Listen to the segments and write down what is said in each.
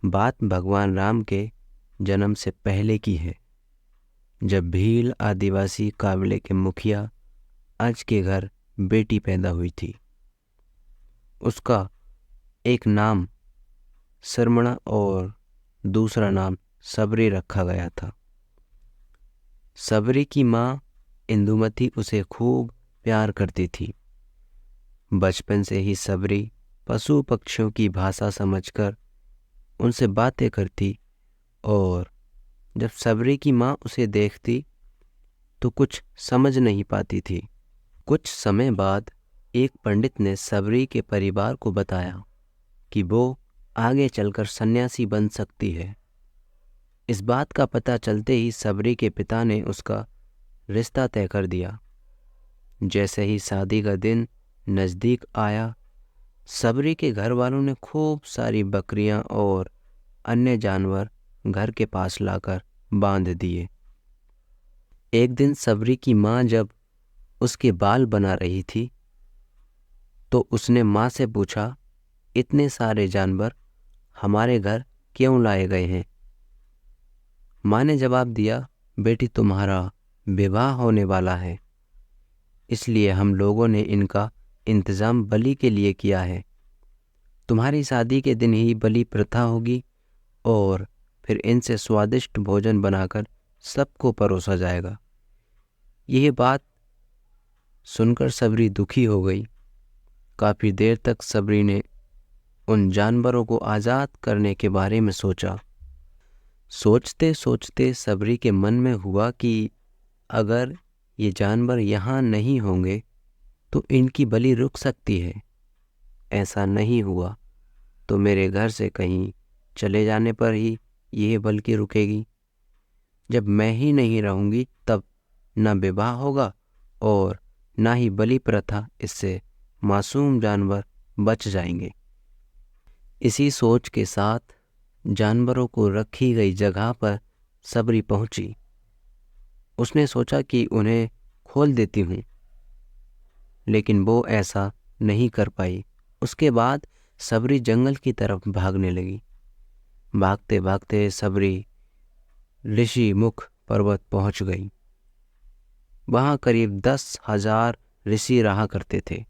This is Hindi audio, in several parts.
बात भगवान राम के जन्म से पहले की है, जब भील आदिवासी काबिले के मुखिया अज के घर बेटी पैदा हुई थी। उसका एक नाम सरमणा और दूसरा नाम सबरी रखा गया था। सबरी की माँ इंदुमती उसे खूब प्यार करती थी। बचपन से ही सबरी पशु पक्षियों की भाषा समझकर उनसे बातें करती और जब सबरी की माँ उसे देखती तो कुछ समझ नहीं पाती थी। कुछ समय बाद एक पंडित ने सबरी के परिवार को बताया कि वो आगे चलकर सन्यासी बन सकती है। इस बात का पता चलते ही सबरी के पिता ने उसका रिश्ता तय कर दिया। जैसे ही शादी का दिन नज़दीक आया, सबरी के घर वालों ने खूब सारी बकरियां और अन्य जानवर घर के पास लाकर बांध दिए। एक दिन सबरी की माँ जब उसके बाल बना रही थी तो उसने माँ से पूछा, इतने सारे जानवर हमारे घर क्यों लाए गए हैं? माँ ने जवाब दिया, बेटी तुम्हारा विवाह होने वाला है, इसलिए हम लोगों ने इनका इंतजाम बलि के लिए किया है। तुम्हारी शादी के दिन ही बलि प्रथा होगी और फिर इनसे स्वादिष्ट भोजन बनाकर सबको परोसा जाएगा। यह बात सुनकर सबरी दुखी हो गई। काफी देर तक सबरी ने उन जानवरों को आजाद करने के बारे में सोचा। सोचते सोचते सबरी के मन में हुआ कि अगर ये जानवर यहाँ नहीं होंगे तो इनकी बलि रुक सकती है। ऐसा नहीं हुआ तो मेरे घर से कहीं चले जाने पर ही यह बल्कि रुकेगी। जब मैं ही नहीं रहूंगी तब न विवाह होगा और ना ही बलि प्रथा, इससे मासूम जानवर बच जाएंगे। इसी सोच के साथ जानवरों को रखी गई जगह पर सबरी पहुंची। उसने सोचा कि उन्हें खोल देती हूँ, लेकिन वो ऐसा नहीं कर पाई। उसके बाद सबरी जंगल की तरफ भागने लगी। भागते भागते सबरी ऋषि मुख पर्वत पहुंच गई। वहां करीब 10,000 ऋषि रहा करते थे।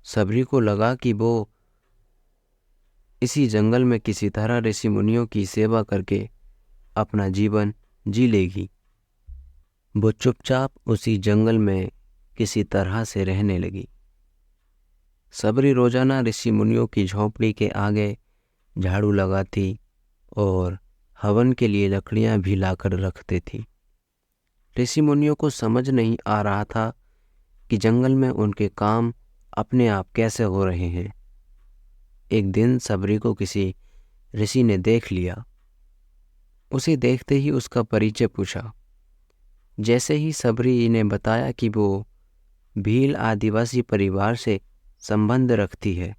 सबरी को लगा कि वो इसी जंगल में किसी तरह ऋषि मुनियों की सेवा करके अपना जीवन जी लेगी। वो चुपचाप उसी जंगल में किसी तरह से रहने लगी। सबरी रोजाना ऋषि मुनियों की झोपड़ी के आगे झाड़ू लगाती और हवन के लिए लकड़ियां भी लाकर रखती थी। ऋषि मुनियों को समझ नहीं आ रहा था कि जंगल में उनके काम अपने आप कैसे हो रहे हैं। एक दिन सबरी को किसी ऋषि ने देख लिया। उसे देखते ही उसका परिचय पूछा। जैसे ही सबरी ने बताया कि वो भील आदिवासी परिवार से संबंध रखती है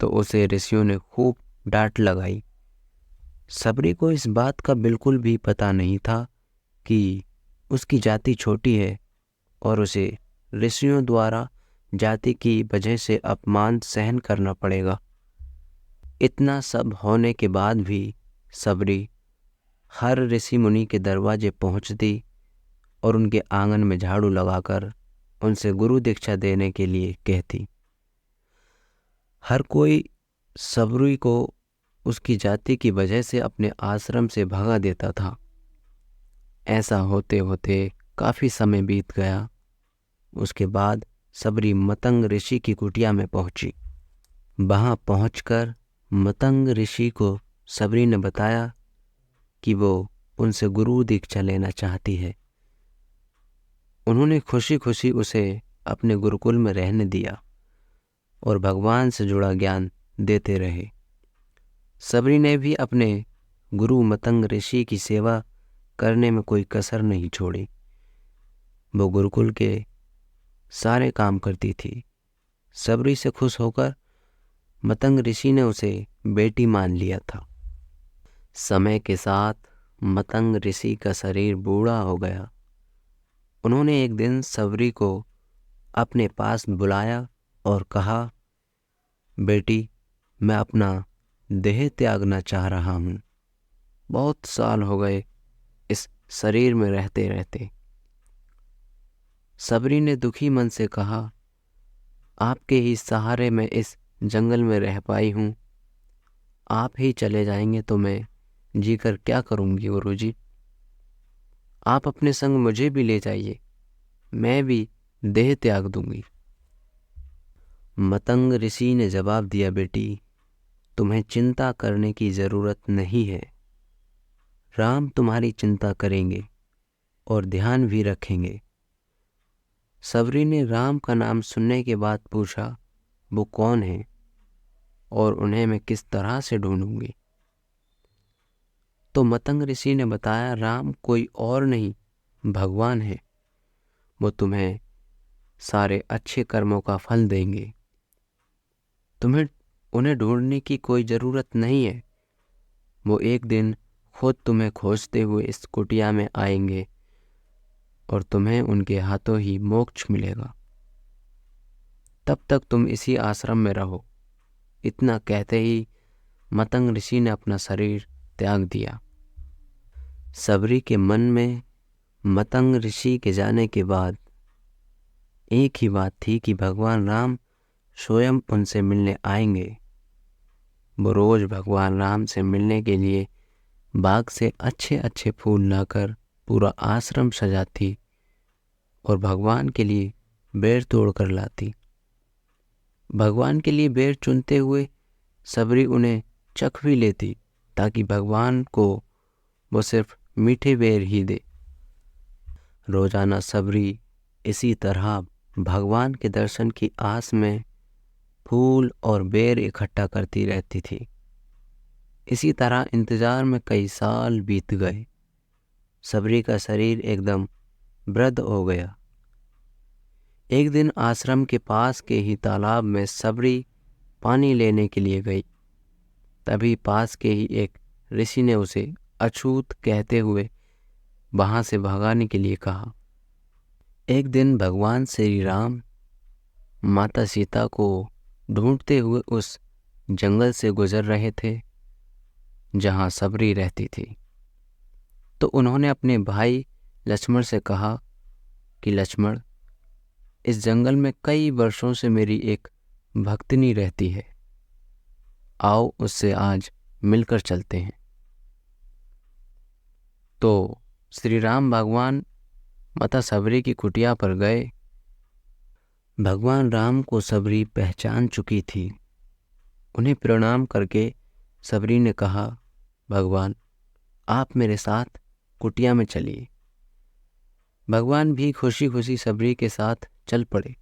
तो उसे ऋषियों ने खूब डांट लगाई। सबरी को इस बात का बिल्कुल भी पता नहीं था कि उसकी जाति छोटी है और उसे ऋषियों द्वारा जाति की वजह से अपमान सहन करना पड़ेगा। इतना सब होने के बाद भी सबरी हर ऋषि मुनि के दरवाजे पहुंचती और उनके आंगन में झाड़ू लगाकर उनसे गुरु दीक्षा देने के लिए कहती। हर कोई सबरी को उसकी जाति की वजह से अपने आश्रम से भगा देता था। ऐसा होते होते काफी समय बीत गया। उसके बाद सबरी मतंग ऋषि की कुटिया में पहुंची। वहां पहुंचकर मतंग ऋषि को सबरी ने बताया कि वो उनसे गुरु दीक्षा लेना चाहती है। उन्होंने खुशी खुशी उसे अपने गुरुकुल में रहने दिया और भगवान से जुड़ा ज्ञान देते रहे। सबरी ने भी अपने गुरु मतंग ऋषि की सेवा करने में कोई कसर नहीं छोड़ी। वो गुरुकुल के सारे काम करती थी। सबरी से खुश होकर मतंग ऋषि ने उसे बेटी मान लिया था। समय के साथ मतंग ऋषि का शरीर बूढ़ा हो गया। उन्होंने एक दिन सबरी को अपने पास बुलाया और कहा, बेटी, मैं अपना देह त्यागना चाह रहा हूँ। बहुत साल हो गए इस शरीर में रहते रहते। सबरी ने दुखी मन से कहा, आपके ही सहारे मैं इस जंगल में रह पाई हूँ। आप ही चले जाएंगे तो मैं जीकर क्या करूँगी गुरुजी। आप अपने संग मुझे भी ले जाइए, मैं भी देह त्याग दूंगी। मतंग ऋषि ने जवाब दिया, बेटी तुम्हें चिंता करने की जरूरत नहीं है। राम तुम्हारी चिंता करेंगे और ध्यान भी रखेंगे। सबरी ने राम का नाम सुनने के बाद पूछा, वो कौन है और उन्हें मैं किस तरह से ढूंढूंगी। तो मतंग ऋषि ने बताया, राम कोई और नहीं भगवान है। वो तुम्हें सारे अच्छे कर्मों का फल देंगे। तुम्हें उन्हें ढूंढने की कोई जरूरत नहीं है। वो एक दिन खुद तुम्हें खोजते हुए इस कुटिया में आएंगे और तुम्हें उनके हाथों ही मोक्ष मिलेगा। तब तक तुम इसी आश्रम में रहो। इतना कहते ही मतंग ऋषि ने अपना शरीर त्याग दिया। सबरी के मन में मतंग ऋषि के जाने के बाद एक ही बात थी कि भगवान राम स्वयं उनसे मिलने आएंगे। वो रोज भगवान राम से मिलने के लिए बाग से अच्छे अच्छे फूल लाकर पूरा आश्रम सजाती और भगवान के लिए बेर तोड़ कर लाती। भगवान के लिए बेर चुनते हुए सबरी उन्हें चख भी लेती, ताकि भगवान को वो सिर्फ मीठे बेर ही दे। रोजाना सबरी इसी तरह भगवान के दर्शन की आस में फूल और बेर इकट्ठा करती रहती थी। इसी तरह इंतजार में कई साल बीत गए। सबरी का शरीर एकदम वृद्ध हो गया। एक दिन आश्रम के पास के ही तालाब में सबरी पानी लेने के लिए गई। तभी पास के ही एक ऋषि ने उसे अछूत कहते हुए वहां से भगाने के लिए कहा। एक दिन भगवान श्री राम माता सीता को ढूंढते हुए उस जंगल से गुजर रहे थे जहां सबरी रहती थी। तो उन्होंने अपने भाई लक्ष्मण से कहा कि लक्ष्मण, इस जंगल में कई वर्षों से मेरी एक भक्तिनी रहती है। आओ उससे आज मिलकर चलते हैं। तो श्री राम भगवान माता सबरी की कुटिया पर गए। भगवान राम को सबरी पहचान चुकी थी। उन्हें प्रणाम करके सबरी ने कहा, भगवान आप मेरे साथ कुटिया में चलिए। भगवान भी खुशी खुशी सबरी के साथ चल पड़े।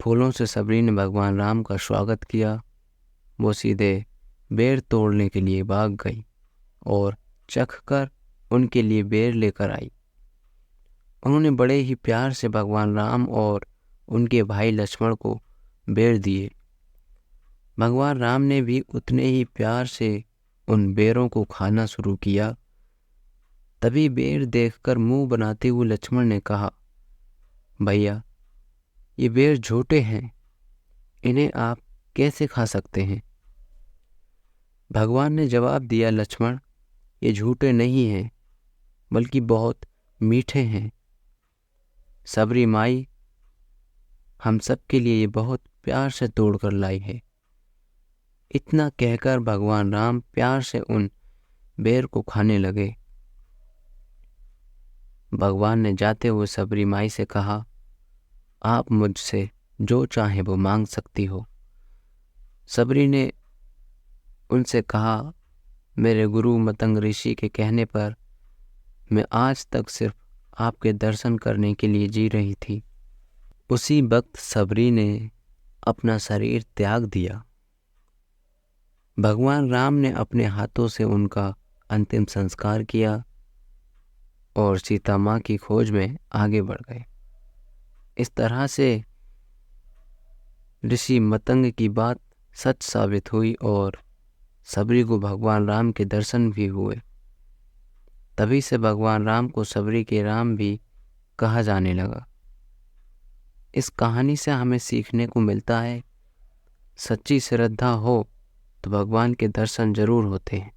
फूलों से सबरी ने भगवान राम का स्वागत किया। वो सीधे बेर तोड़ने के लिए भाग गई और चखकर उनके लिए बेर लेकर आई। उन्होंने बड़े ही प्यार से भगवान राम और उनके भाई लक्ष्मण को बेर दिए। भगवान राम ने भी उतने ही प्यार से उन बेरों को खाना शुरू किया। तभी बेर देखकर मुंह बनाते हुए लक्ष्मण ने कहा, भैया ये बेर झूठे हैं, इन्हें आप कैसे खा सकते हैं। भगवान ने जवाब दिया, लक्ष्मण ये झूठे नहीं हैं बल्कि बहुत मीठे हैं। सबरी माई हम सब के लिए ये बहुत प्यार से तोड़कर लाई है। इतना कहकर भगवान राम प्यार से उन बेर को खाने लगे। भगवान ने जाते हुए सबरी माई से कहा, आप मुझसे जो चाहे वो मांग सकती हो। सबरी ने उनसे कहा, मेरे गुरु मतंग ऋषि के कहने पर मैं आज तक सिर्फ आपके दर्शन करने के लिए जी रही थी। उसी वक्त सबरी ने अपना शरीर त्याग दिया। भगवान राम ने अपने हाथों से उनका अंतिम संस्कार किया और सीता माँ की खोज में आगे बढ़ गए। इस तरह से ऋषि मतंग की बात सच साबित हुई और सबरी को भगवान राम के दर्शन भी हुए। तभी से भगवान राम को सबरी के राम भी कहा जाने लगा। इस कहानी से हमें सीखने को मिलता है, सच्ची श्रद्धा हो तो भगवान के दर्शन जरूर होते हैं।